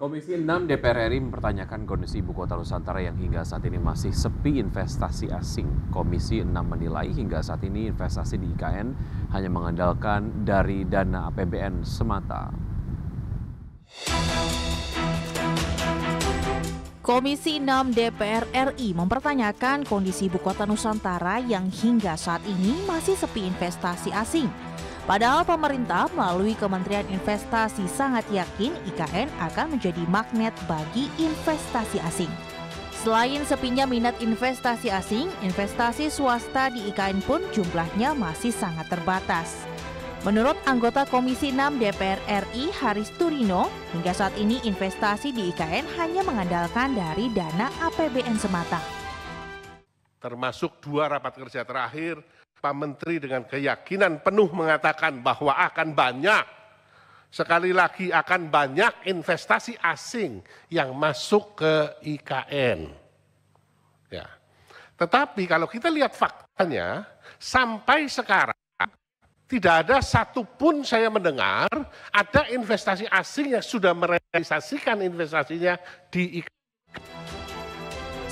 Komisi 6 DPR RI mempertanyakan kondisi ibu kota Nusantara yang hingga saat ini masih sepi investasi asing. Komisi 6 menilai hingga saat ini investasi di IKN hanya mengandalkan dari dana APBN semata. Komisi 6 DPR RI mempertanyakan kondisi ibu kota Nusantara yang hingga saat ini masih sepi investasi asing. Padahal pemerintah melalui Kementerian Investasi sangat yakin IKN akan menjadi magnet bagi investasi asing. Selain sepinya minat investasi asing, investasi swasta di IKN pun jumlahnya masih sangat terbatas. Menurut anggota Komisi 6 DPR RI Haris Turino, hingga saat ini investasi di IKN hanya mengandalkan dari dana APBN semata. Termasuk 2 rapat kerja terakhir, Pak Menteri dengan keyakinan penuh mengatakan bahwa akan banyak, sekali lagi akan banyak investasi asing yang masuk ke IKN. Ya. Tetapi kalau kita lihat faktanya, sampai sekarang tidak ada satupun saya mendengar ada investasi asing yang sudah merealisasikan investasinya di IKN.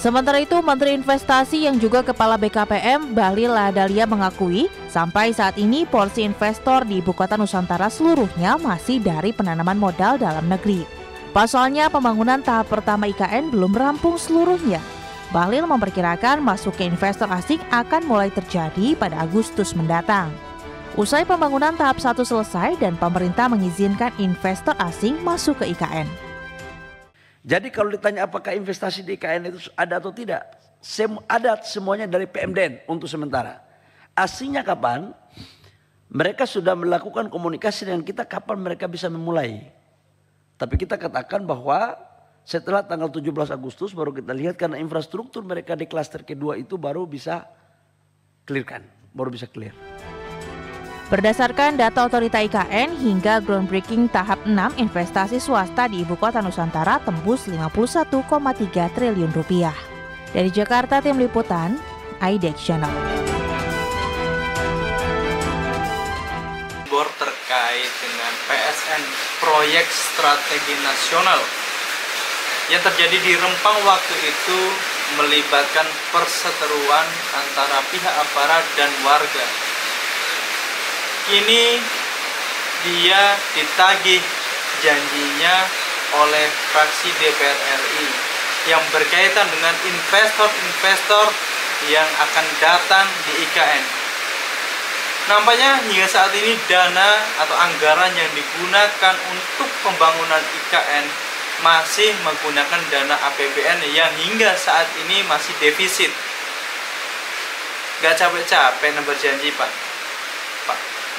Sementara itu, Menteri Investasi yang juga Kepala BKPM, Bahlil Lahadalia mengakui, sampai saat ini porsi investor di Ibu Kota Nusantara seluruhnya masih dari penanaman modal dalam negeri. Pasalnya, pembangunan tahap pertama IKN belum rampung seluruhnya. Bahlil memperkirakan masuknya investor asing akan mulai terjadi pada Agustus mendatang. Usai pembangunan tahap 1 selesai dan pemerintah mengizinkan investor asing masuk ke IKN. Jadi kalau ditanya apakah investasi di IKN itu ada atau tidak, ada semuanya dari PMDN untuk sementara. Aslinya kapan? Mereka sudah melakukan komunikasi dengan kita kapan mereka bisa memulai. Tapi kita katakan bahwa setelah tanggal 17 Agustus baru kita lihat karena infrastruktur mereka di klaster kedua itu baru bisa clearkan, baru bisa clear. Berdasarkan data Otorita IKN, hingga groundbreaking tahap 6 investasi swasta di Ibu Kota Nusantara tembus 51,3 triliun rupiah. Dari Jakarta, Tim Liputan, IDEX Channel. Terkait dengan PSN Proyek Strategi Nasional yang terjadi di Rempang waktu itu melibatkan perseteruan antara pihak aparat dan warga. Kini dia ditagih janjinya oleh fraksi DPR RI yang berkaitan dengan investor-investor yang akan datang di IKN. Nampaknya hingga saat ini dana atau anggaran yang digunakan untuk pembangunan IKN masih menggunakan dana APBN yang hingga saat ini masih defisit. Gak capek-capek berjanji Pak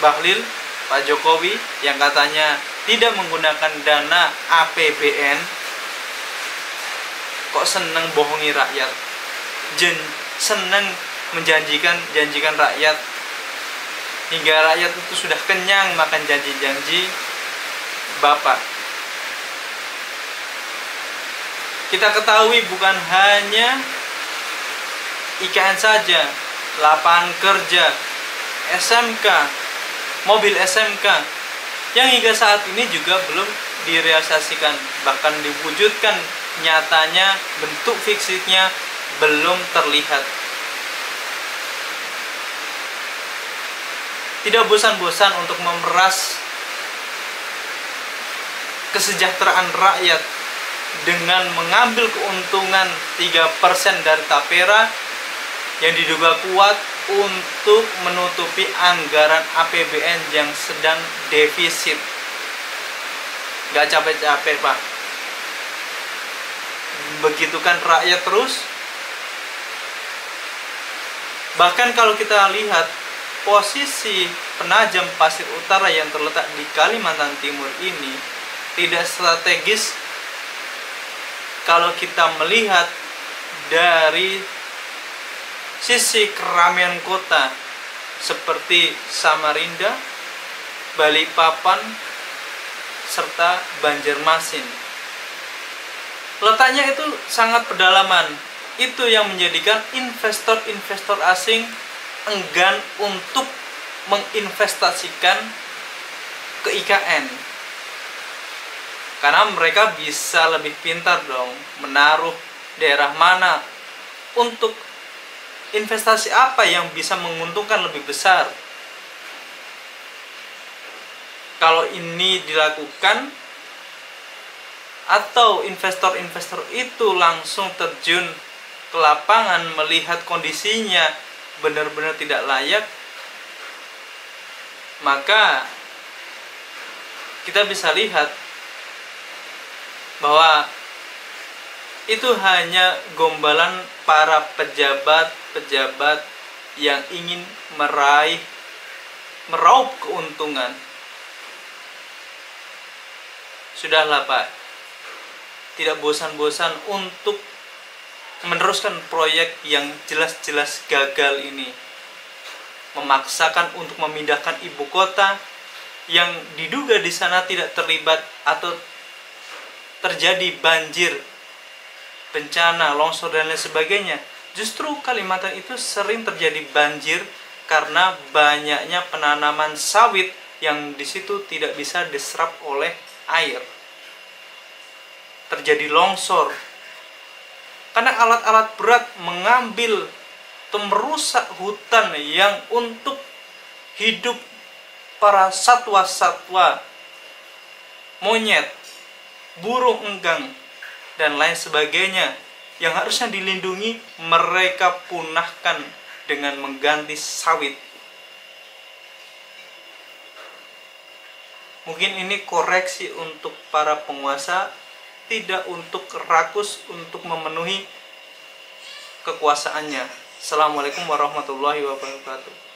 Bahlil, Pak Jokowi yang katanya tidak menggunakan dana APBN, kok seneng bohongi rakyat, seneng janjikan rakyat, hingga rakyat itu sudah kenyang makan janji-janji Bapak. Kita ketahui bukan hanya IKN saja, lapangan kerja, SMK, mobil SMK yang hingga saat ini juga belum direalisasikan, bahkan diwujudkan nyatanya bentuk fisiknya belum terlihat. Tidak bosan-bosan untuk memeras kesejahteraan rakyat dengan mengambil keuntungan 3% dari tapera yang diduga kuat untuk menutupi anggaran APBN yang sedang defisit. Gak capek-capek Pak. Begitukan rakyat terus. Bahkan kalau kita lihat posisi Penajam Pasir Utara yang terletak di Kalimantan Timur ini tidak strategis kalau kita melihat dari sisi keramaian kota seperti Samarinda, Balikpapan, serta Banjarmasin. Letaknya itu sangat pedalaman. Itu yang menjadikan investor-investor asing enggan untuk menginvestasikan ke IKN. Karena mereka bisa lebih pintar dong menaruh daerah mana untuk investasi apa yang bisa menguntungkan lebih besar. Kalau ini dilakukan atau investor-investor itu langsung terjun ke lapangan melihat kondisinya benar-benar tidak layak, maka kita bisa lihat bahwa itu hanya gombalan para pejabat-pejabat yang ingin meraup keuntungan. Sudahlah Pak, tidak bosan-bosan untuk meneruskan proyek yang jelas-jelas gagal ini. Memaksakan untuk memindahkan ibu kota yang diduga di sana tidak terlibat atau terjadi banjir, bencana, longsor dan lain sebagainya. Justru Kalimantan itu sering terjadi banjir karena banyaknya penanaman sawit yang di situ tidak bisa diserap oleh air. Terjadi longsor karena alat-alat berat mengambil atau merusak hutan yang untuk hidup para satwa-satwa, monyet, burung enggang, dan lain sebagainya yang harusnya dilindungi, mereka punahkan dengan mengganti sawit. Mungkin ini koreksi untuk para penguasa, tidak untuk rakus untuk memenuhi kekuasaannya. Assalamualaikum warahmatullahi wabarakatuh.